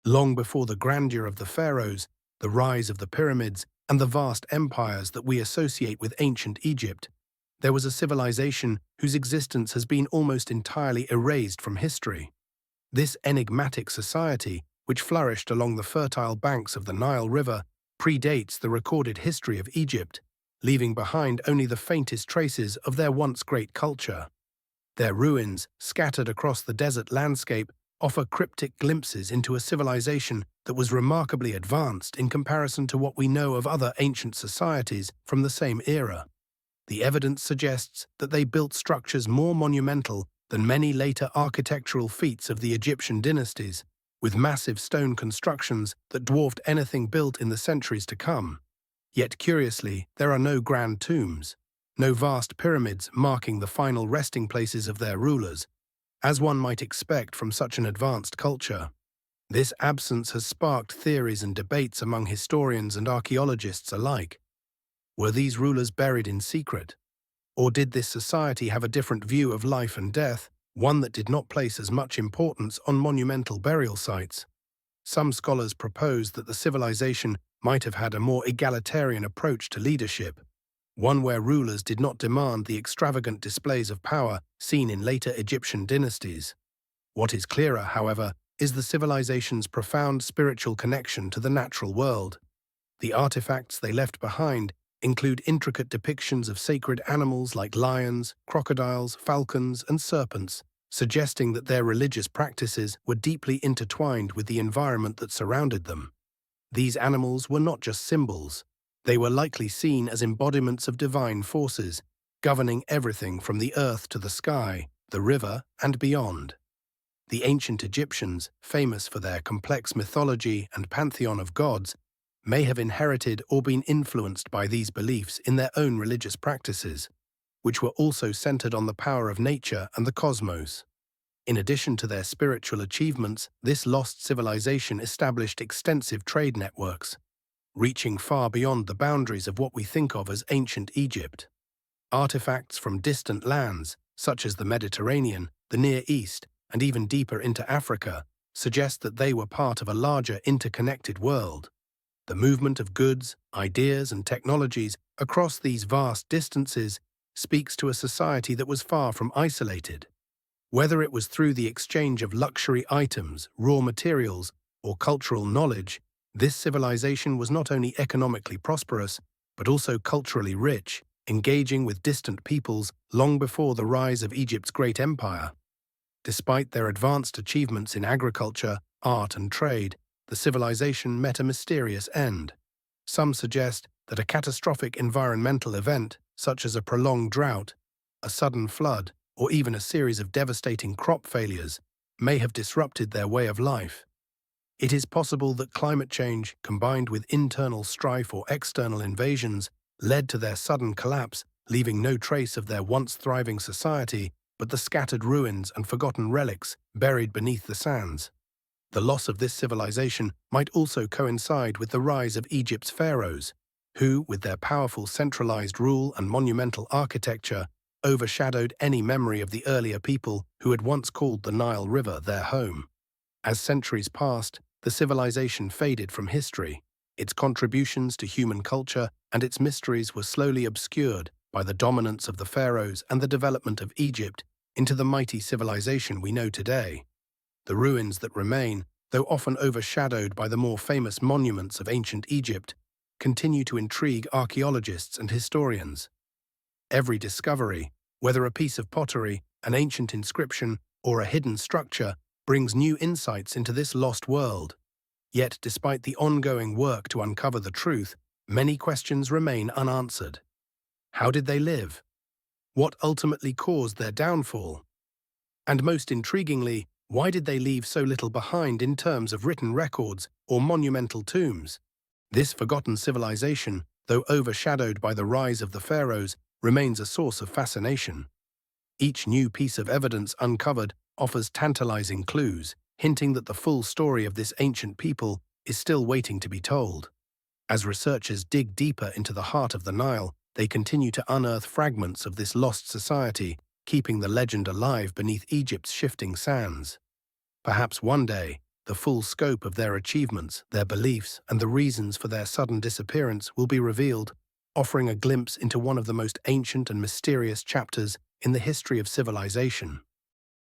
Long before the grandeur of the pharaohs, the rise of the pyramids, and the vast empires that we associate with ancient Egypt, there was a civilization whose existence has been almost entirely erased from history. This enigmatic society, which flourished along the fertile banks of the Nile River, predates the recorded history of Egypt, leaving behind only the faintest traces of their once great culture. Their ruins, scattered across the desert landscape, offer cryptic glimpses into a civilization that was remarkably advanced in comparison to what we know of other ancient societies from the same era. The evidence suggests that they built structures more monumental than many later architectural feats of the Egyptian dynasties, with massive stone constructions that dwarfed anything built in the centuries to come. Yet curiously, there are no grand tombs, no vast pyramids marking the final resting places of their rulers, as one might expect from such an advanced culture. This absence has sparked theories and debates among historians and archaeologists alike. Were these rulers buried in secret? Or did this society have a different view of life and death, one that did not place as much importance on monumental burial sites? Some scholars propose that the civilization might have had a more egalitarian approach to leadership, one where rulers did not demand the extravagant displays of power seen in later Egyptian dynasties. What is clearer, however, is the civilization's profound spiritual connection to the natural world. The artifacts they left behind include intricate depictions of sacred animals like lions, crocodiles, falcons, and serpents, suggesting that their religious practices were deeply intertwined with the environment that surrounded them. These animals were not just symbols. They were likely seen as embodiments of divine forces, governing everything from the earth to the sky, the river, and beyond. The ancient Egyptians, famous for their complex mythology and pantheon of gods, may have inherited or been influenced by these beliefs in their own religious practices, which were also centered on the power of nature and the cosmos. In addition to their spiritual achievements, this lost civilization established extensive trade networks, reaching far beyond the boundaries of what we think of as ancient Egypt. Artifacts from distant lands, such as the Mediterranean, the Near East, and even deeper into Africa, suggest that they were part of a larger interconnected world. The movement of goods, ideas, and technologies across these vast distances speaks to a society that was far from isolated. Whether it was through the exchange of luxury items, raw materials, or cultural knowledge, this civilization was not only economically prosperous, but also culturally rich, engaging with distant peoples long before the rise of Egypt's great empire. Despite their advanced achievements in agriculture, art, and trade, the civilization met a mysterious end. Some suggest that a catastrophic environmental event, such as a prolonged drought, a sudden flood, or even a series of devastating crop failures, may have disrupted their way of life. It is possible that climate change, combined with internal strife or external invasions, led to their sudden collapse, leaving no trace of their once thriving society but the scattered ruins and forgotten relics buried beneath the sands. The loss of this civilization might also coincide with the rise of Egypt's pharaohs, who, with their powerful centralized rule and monumental architecture, overshadowed any memory of the earlier people who had once called the Nile River their home. As centuries passed, the civilization faded from history. Its contributions to human culture and its mysteries were slowly obscured by the dominance of the pharaohs and the development of Egypt into the mighty civilization we know today. The ruins that remain, though often overshadowed by the more famous monuments of ancient Egypt, continue to intrigue archaeologists and historians. Every discovery, whether a piece of pottery, an ancient inscription, or a hidden structure, brings new insights into this lost world. Yet, despite the ongoing work to uncover the truth, many questions remain unanswered. How did they live? What ultimately caused their downfall? And most intriguingly, why did they leave so little behind in terms of written records or monumental tombs? This forgotten civilization, though overshadowed by the rise of the pharaohs, remains a source of fascination. Each new piece of evidence uncovered offers tantalizing clues, hinting that the full story of this ancient people is still waiting to be told. As researchers dig deeper into the heart of the Nile, they continue to unearth fragments of this lost society, keeping the legend alive beneath Egypt's shifting sands. Perhaps one day, the full scope of their achievements, their beliefs, and the reasons for their sudden disappearance will be revealed, offering a glimpse into one of the most ancient and mysterious chapters in the history of civilization.